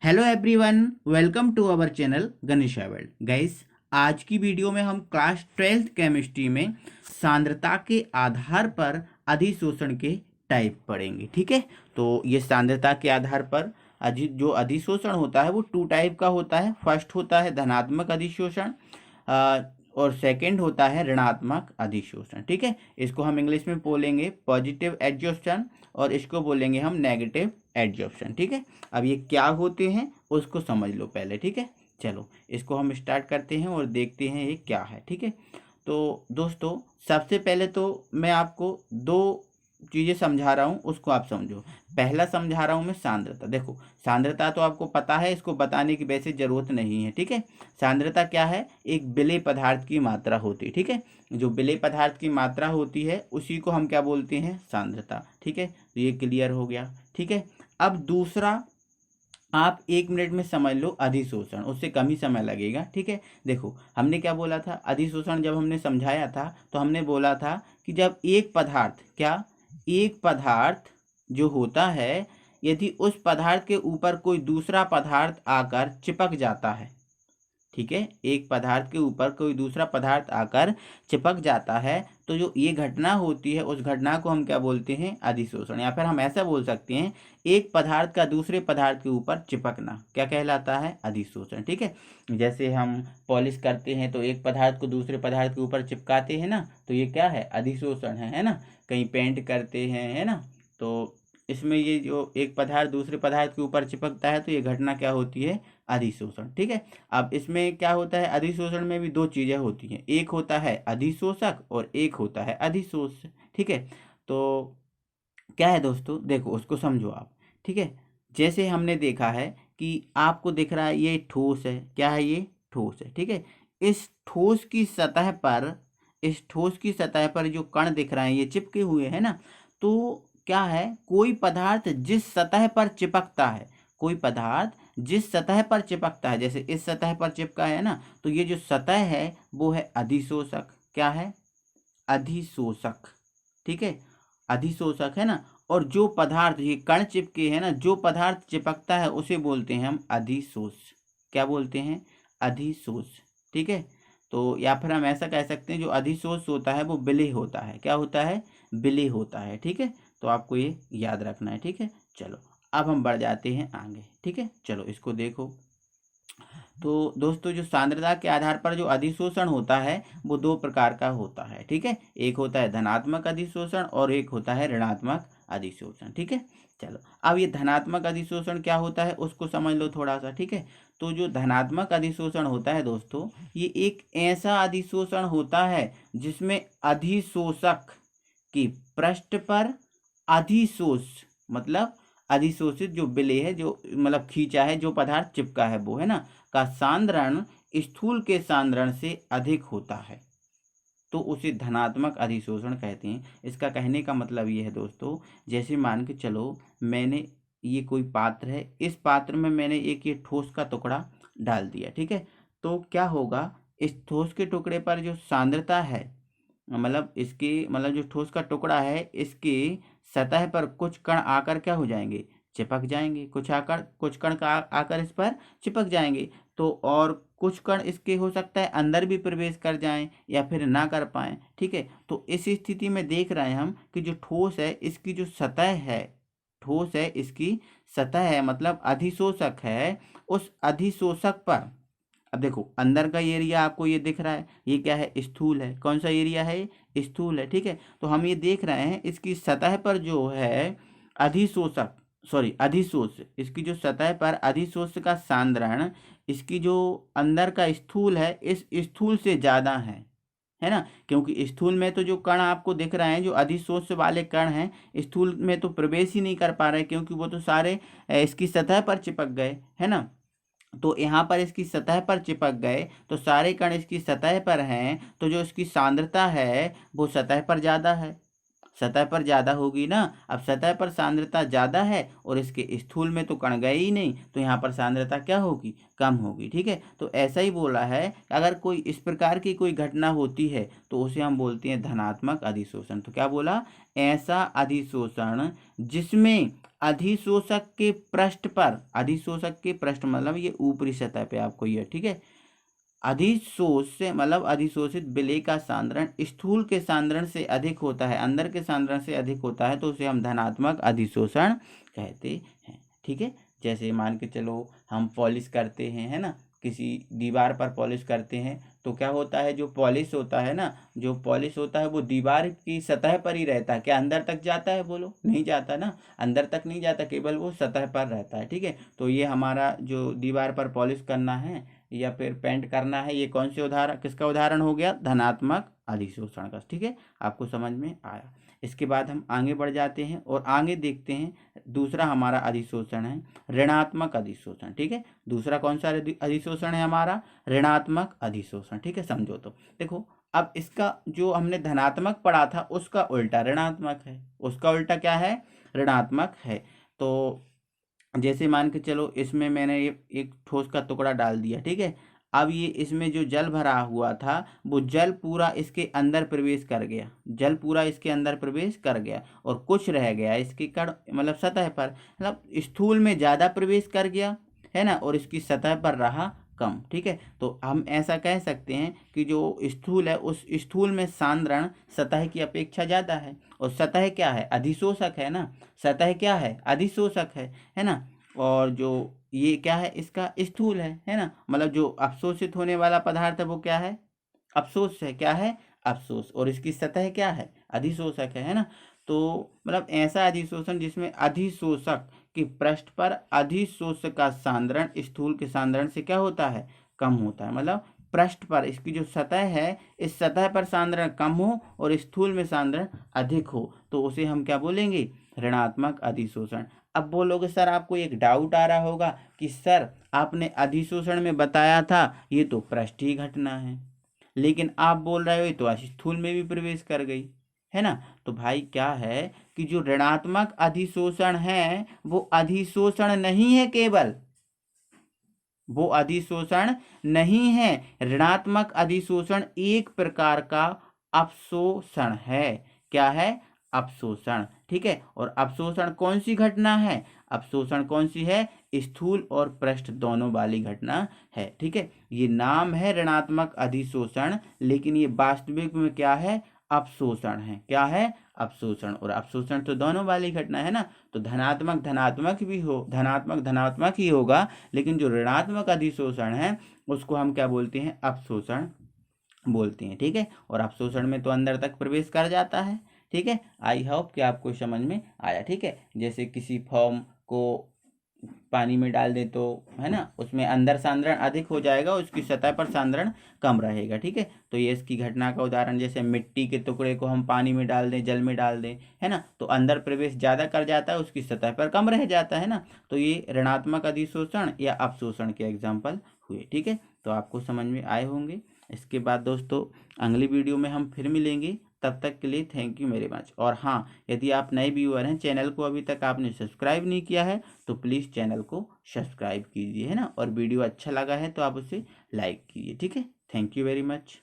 Hello everyone, welcome to our channel Ganesha world. Guys, आज की video में हम क्लास 12th केमिस्ट्री में सांद्रता के आधार पर अधिशोषण के टाइप पढ़ेंगे। ठीक है, तो ये सांद्रता के आधार पर जो अधिशोषण होता है वो टू टाइप का होता है। फर्स्ट होता है धनात्मक अधिशोषण और सेकंड होता है ऋणात्मक अधिशोषण। ठीक है, इसको हम इंग्लिश में बोलेंगे पॉजिटिव एडजॉर्प्शन और इसको बोलेंगे हम नेगेटिव एडजॉर्प्शन। ठीक है, अब ये क्या होते हैं उसको समझ लो पहले। ठीक है, चलो इसको हम स्टार्ट करते हैं और देखते हैं ये क्या है। ठीक है, तो दोस्तों सबसे पहले तो मैं आपको दो चीज़ें समझा रहा हूँ, उसको आप समझो। पहला समझा रहा हूँ मैं सांद्रता। देखो, सांद्रता तो आपको पता है, इसको बताने की वैसे ज़रूरत नहीं है। ठीक है, सांद्रता क्या है? एक विलेय पदार्थ की मात्रा होती है। ठीक है, जो विलेय पदार्थ की मात्रा होती है उसी को हम क्या बोलते हैं? सांद्रता। ठीक है, तो ये क्लियर हो गया। ठीक है, अब दूसरा आप 1 मिनट में समझ लो अधिशोषण, उससे कम ही समय लगेगा। ठीक है, देखो हमने क्या बोला था? अधिशोषण जब हमने समझाया था तो हमने बोला था कि जब एक पदार्थ जो होता है, यदि उस पदार्थ के ऊपर कोई दूसरा पदार्थ आकर चिपक जाता है। ठीक है, एक पदार्थ के ऊपर कोई दूसरा पदार्थ आकर चिपक जाता है तो जो ये घटना होती है उस घटना को हम क्या बोलते हैं? अधिशोषण। या फिर हम ऐसा बोल सकते हैं, एक पदार्थ का दूसरे पदार्थ के ऊपर चिपकना क्या कहलाता है? अधिशोषण। ठीक है, जैसे हम पॉलिश करते हैं तो एक पदार्थ को दूसरे पदार्थ के ऊपर चिपकाते हैं ना, तो ये क्या है? अधिशोषण है ना। कहीं पेंट करते हैं, है ना, तो इसमें ये जो एक पदार्थ दूसरे पदार्थ के ऊपर चिपकता है तो ये घटना क्या होती है? अधिशोषण। ठीक है, अब इसमें क्या होता है? अधिशोषण में भी दो चीजें होती हैं, एक होता है अधिशोषक और एक होता है अधिशोष। ठीक है, तो क्या है दोस्तों, देखो उसको समझो आप। ठीक है, जैसे हमने देखा है कि आपको दिख रहा है ये ठोस है। क्या है? ये ठोस है। ठीक है, इस ठोस की सतह पर जो कण दिख रहे हैं ये चिपके हुए हैं ना। तो क्या है? कोई पदार्थ जिस सतह पर चिपकता है, जैसे इस सतह पर चिपका है ना, तो ये जो सतह है वो है अधिशोषक। क्या है? अधिशोषक। ठीक है, अधिशोषक है ना। और जो पदार्थ ये कण चिपके हैं ना, जो पदार्थ चिपकता है उसे बोलते हैं हम अधिशोष। क्या बोलते हैं? अधिशोष। ठीक है, तो या फिर हम ऐसा कह सकते हैं जो अधिशोष होता है वो विलेय होता है। क्या होता है? विलेय होता है। ठीक है, तो आपको ये याद रखना है। ठीक है, चलो अब हम बढ़ जाते हैं आगे। ठीक है, चलो इसको देखो। तो दोस्तों जो सांद्रता के आधार पर जो अधिशोषण होता है वो दो प्रकार का होता है। ठीक है, एक होता है धनात्मक अधिशोषण और एक होता है ऋणात्मक अधिशोषण। ठीक है, चलो अब ये धनात्मक अधिशोषण क्या होता है उसको समझ लो थोड़ा सा। ठीक है, तो जो धनात्मक अधिशोषण होता है दोस्तों, ये एक ऐसा अधिशोषण होता है जिसमें अधिशोषक की पृष्ठ पर अधिशोष मतलब अधिशोषित जो विलेय है, जो मतलब खींचा है, जो पदार्थ चिपका है वो है ना, का सांद्रण स्थूल के सांद्रण से अधिक होता है तो उसे धनात्मक अधिशोषण कहते हैं। इसका कहने का मतलब ये है दोस्तों, जैसे मान के चलो मैंने ये कोई पात्र है, इस पात्र में मैंने एक ये ठोस का टुकड़ा डाल दिया। ठीक है, तो क्या होगा? इस ठोस के टुकड़े पर जो सांद्रता है, मतलब जो ठोस का टुकड़ा है, इसकी सतह पर कुछ कण आकर क्या हो जाएंगे? चिपक जाएंगे। कुछ कण का आकर इस पर चिपक जाएंगे। तो और कुछ कण इसके हो सकता है अंदर भी प्रवेश कर जाएं या फिर ना कर पाएं। ठीक है, तो इस स्थिति में देख रहे हैं हम कि जो ठोस है इसकी जो सतह है, मतलब अधिशोषक है, उस अधिशोषक पर अब देखो अंदर का एरिया आपको ये दिख रहा है, ये क्या है? स्थूल है। कौन सा एरिया है? स्थूल है। ठीक है, तो हम ये देख रहे हैं इसकी सतह पर जो है अधिशोष, इसकी जो सतह पर अधिशोष का सांद्रण, इसकी जो अंदर का स्थूल है इस स्थूल से ज्यादा है ना। क्योंकि स्थूल में तो जो कण आपको दिख रहे हैं, जो अधिशोष वाले कण हैं, स्थूल में तो प्रवेश ही नहीं कर पा रहे क्योंकि वो तो सारे इसकी सतह पर चिपक गए, है ना। तो यहाँ पर इसकी सतह पर चिपक गए तो सारे कण इसकी सतह पर हैं, तो जो इसकी सांद्रता है वो सतह पर ज़्यादा है। सतह पर ज़्यादा होगी ना। अब सतह पर सांद्रता ज़्यादा है और इसके स्थूल में तो कण गए ही नहीं, तो यहाँ पर सांद्रता क्या होगी, कम होगी। ठीक है, तो ऐसा ही बोला है, अगर कोई इस प्रकार की कोई घटना होती है तो उसे हम बोलते हैं धनात्मक अधिशोषण। तो क्या बोला, ऐसा अधिशोषण जिसमें अधिशोषक के पृष्ठ पर, अधिशोषक के पृष्ठ मतलब ये ऊपरी सतह पे आपको ये, ठीक है, अधिशोष से मतलब अधिशोषित विलेय का सांद्रण स्थूल के सांद्रण से अधिक होता है, अंदर के सांद्रण से अधिक होता है, तो उसे हम धनात्मक अधिशोषण कहते हैं। ठीक है, जैसे मान के चलो हम पॉलिश करते हैं, है ना, किसी दीवार पर पॉलिश करते हैं तो क्या होता है, जो पॉलिश होता है ना, जो पॉलिश होता है वो दीवार की सतह पर ही रहता है। क्या अंदर तक जाता है, बोलो, नहीं जाता ना, अंदर तक नहीं जाता, केवल वो सतह पर रहता है। ठीक है, तो ये हमारा जो दीवार पर पॉलिश करना है या फिर पेंट करना है, ये कौन से उदाहरण, किसका उदाहरण हो गया, धनात्मक अधिशोषण का। ठीक है, आपको समझ में आया। इसके बाद हम आगे बढ़ जाते हैं और आगे देखते हैं दूसरा हमारा अधिशोषण है ऋणात्मक अधिशोषण। ठीक है, दूसरा कौन सा अधिशोषण है हमारा, ऋणात्मक अधिशोषण। ठीक है, समझो तो देखो, अब इसका जो हमने धनात्मक पढ़ा था उसका उल्टा ऋणात्मक है, उसका उल्टा क्या है, ऋणात्मक है। तो जैसे मान के चलो इसमें मैंने एक ठोस का टुकड़ा डाल दिया, ठीक है, अब ये इसमें जो जल भरा हुआ था वो जल पूरा इसके अंदर प्रवेश कर गया, जल पूरा इसके अंदर प्रवेश कर गया और कुछ रह गया इसकी कण मतलब सतह पर, मतलब स्थूल में ज़्यादा प्रवेश कर गया, है ना, और इसकी सतह पर रहा कम। ठीक है, तो हम ऐसा कह सकते हैं कि जो स्थूल है उस स्थूल में सांद्रण सतह की अपेक्षा ज़्यादा है, और सतह क्या है, अधिशोषक है ना, सतह क्या है, अधिशोषक है ना, और जो ये क्या है, इसका स्थूल है ना, मतलब जो अवशोषित होने वाला पदार्थ है वो क्या है, अवशोष है, क्या है, अवशोष, और इसकी सतह क्या है, अधिशोषक है ना। तो मतलब ऐसा अधिशोषण जिसमें अधिशोषक कि पृष्ठ पर अधिशोषक का सांद्रण स्थूल के सांद्रण से क्या होता है, कम होता है, मतलब पृष्ठ पर इसकी जो सतह है इस सतह पर सांद्रण कम हो और स्थूल में सांद्रण अधिक हो, तो उसे हम क्या बोलेंगे, ऋणात्मक अधिशोषण। अब बोलोगे सर आपको एक डाउट आ रहा होगा कि सर आपने अधिशोषण में बताया था ये तो पृष्ठीय घटना है, लेकिन आप बोल रहे हो ये तो स्थूल में भी प्रवेश कर गई, है ना। तो भाई क्या है कि जो ऋणात्मक अधिशोषण है वो अधिशोषण नहीं है, केवल वो अधिशोषण नहीं है, ऋणात्मक अधिशोषण एक प्रकार का अपशोषण है। क्या है, अपशोषण। ठीक है, और अपशोषण कौन सी घटना है, अपशोषण कौन सी है, स्थूल और पृष्ठ दोनों वाली घटना है। ठीक है, ये नाम है ऋणात्मक अधिशोषण, लेकिन ये वास्तविक में क्या है, अपशोषण है। क्या है, अपशोषण, और अपशोषण तो दोनों वाली घटना है ना, तो धनात्मक धनात्मक भी हो, धनात्मक धनात्मक ही होगा, लेकिन जो ऋणात्मक अधिशोषण है उसको हम क्या बोलते हैं, अपशोषण बोलते हैं। ठीक है, और अपशोषण में तो अंदर तक प्रवेश कर जाता है। ठीक है, आई होप कि आपको समझ में आया। ठीक है, जैसे किसी फॉर्म को पानी में डाल दे तो, है ना, उसमें अंदर सांद्रण अधिक हो जाएगा, उसकी सतह पर सांद्रण कम रहेगा। ठीक है, तो ये इसकी घटना का उदाहरण, जैसे मिट्टी के टुकड़े को हम पानी में डाल दें, जल में डाल दें, है ना, तो अंदर प्रवेश ज़्यादा कर जाता है, उसकी सतह पर कम रह जाता है ना, तो ये ऋणात्मक अधिशोषण या अपशोषण के एग्जाम्पल हुए। ठीक है, तो आपको समझ में आए होंगे। इसके बाद दोस्तों अगली वीडियो में हम फिर मिलेंगे, तब तक के लिए थैंक यू वेरी मच। और हाँ, यदि आप नए व्यूअर हैं, चैनल को अभी तक आपने सब्सक्राइब नहीं किया है तो प्लीज़ चैनल को सब्सक्राइब कीजिए, है ना, और वीडियो अच्छा लगा है तो आप उसे लाइक कीजिए। ठीक है, थैंक यू वेरी मच।